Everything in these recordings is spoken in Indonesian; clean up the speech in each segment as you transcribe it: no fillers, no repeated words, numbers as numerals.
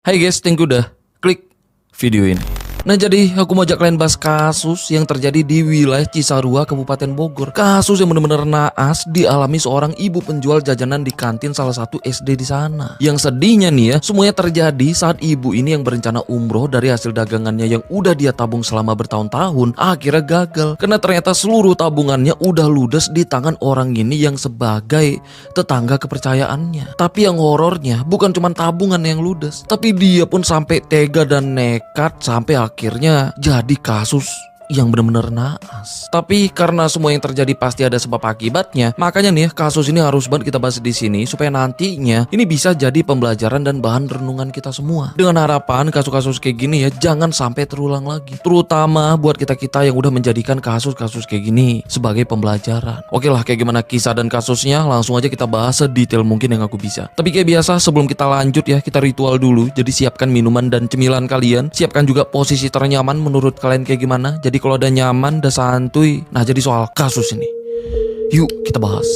Hai guys, thank you udah klik video ini. Nah jadi aku mau ajak kalian bahas kasus yang terjadi di wilayah Cisarua, Kabupaten Bogor. Kasus yang benar-benar naas dialami seorang ibu penjual jajanan di kantin salah satu SD di sana. Yang sedihnya nih ya, semuanya terjadi saat ibu ini yang berencana umroh dari hasil dagangannya yang udah dia tabung selama bertahun-tahun akhirnya gagal. Karena ternyata seluruh tabungannya udah ludes di tangan orang ini yang sebagai tetangga kepercayaannya. Tapi yang horornya bukan cuma tabungan yang ludes, tapi dia pun sampai tega dan nekat sampai akhirnya jadi kasus yang benar-benar naas. Tapi karena semua yang terjadi pasti ada sebab akibatnya, makanya nih kasus ini harus banget kita bahas di sini supaya nantinya ini bisa jadi pembelajaran dan bahan renungan kita semua. Dengan harapan kasus-kasus kayak gini ya jangan sampai terulang lagi. Terutama buat kita-kita yang udah menjadikan kasus-kasus kayak gini sebagai pembelajaran. Oke lah, kayak gimana kisah dan kasusnya langsung aja kita bahas sedetail mungkin yang aku bisa. Tapi kayak biasa sebelum kita lanjut ya, kita ritual dulu. Jadi siapkan minuman dan cemilan kalian. Siapkan juga posisi ternyaman menurut kalian kayak gimana. Jadi kalau udah nyaman, udah santuy. Nah jadi soal kasus ini, yuk kita bahas.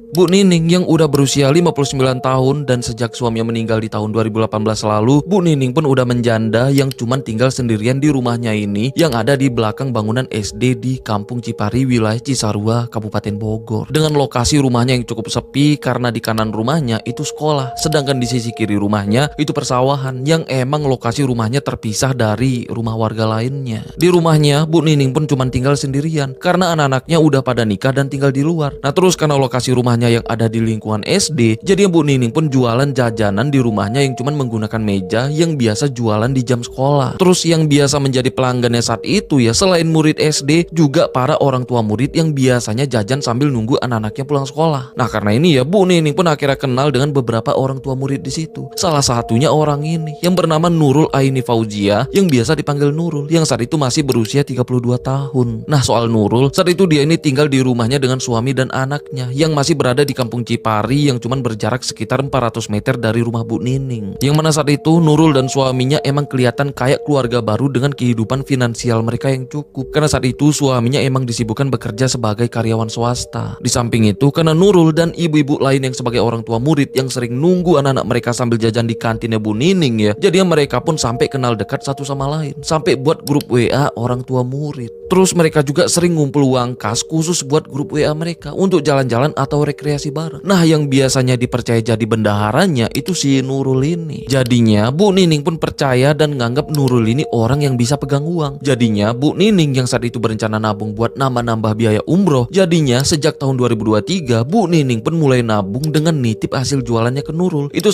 Bu Nining yang udah berusia 59 tahun dan sejak suaminya meninggal di tahun 2018 lalu, Bu Nining pun udah menjanda yang cuman tinggal sendirian di rumahnya ini yang ada di belakang bangunan SD di Kampung Cipari, wilayah Cisarua, Kabupaten Bogor. Dengan lokasi rumahnya yang cukup sepi karena di kanan rumahnya itu sekolah, sedangkan di sisi kiri rumahnya itu persawahan yang emang lokasi rumahnya terpisah dari rumah warga lainnya. Di rumahnya Bu Nining pun cuman tinggal sendirian karena anak-anaknya udah pada nikah dan tinggal di luar. Nah terus karena lokasi rumahnya yang ada di lingkungan SD, jadi Bu Nining pun jualan jajanan di rumahnya yang cuman menggunakan meja yang biasa jualan di jam sekolah. Terus yang biasa menjadi pelanggannya saat itu ya selain murid SD juga para orang tua murid yang biasanya jajan sambil nunggu anak-anaknya pulang sekolah. Nah karena ini ya Bu Nining pun akhirnya kenal dengan beberapa orang tua murid di situ. Salah satunya orang ini yang bernama Nurul Aini Fauzia yang biasa dipanggil Nurul yang saat itu masih berusia 32 tahun. Nah soal Nurul, saat itu dia ini tinggal di rumahnya dengan suami dan anaknya yang masih berada di Kampung Cipari yang cuman berjarak sekitar 400 meter dari rumah Bu Nining. Yang mana saat itu Nurul dan suaminya emang kelihatan kayak keluarga baru dengan kehidupan finansial mereka yang cukup. Karena saat itu suaminya emang disibukkan bekerja sebagai karyawan swasta. Di samping itu karena Nurul dan ibu-ibu lain yang sebagai orang tua murid yang sering nunggu anak-anak mereka sambil jajan di kantinnya Bu Nining ya, jadi mereka pun sampai kenal dekat satu sama lain, sampai buat grup WA orang tua murid. Terus mereka juga sering ngumpul uang kas khusus buat grup WA mereka untuk jalan-jalan atau rekreasi bareng. Nah yang biasanya dipercaya jadi bendaharanya itu si Nurul ini. Jadinya Bu Nining pun percaya dan nganggap Nurul ini orang yang bisa pegang uang. Jadinya Bu Nining yang saat itu berencana nabung buat nambah-nambah biaya umroh. Jadinya sejak tahun 2023 Bu Nining pun mulai nabung dengan nitip hasil jualannya ke Nurul. Itu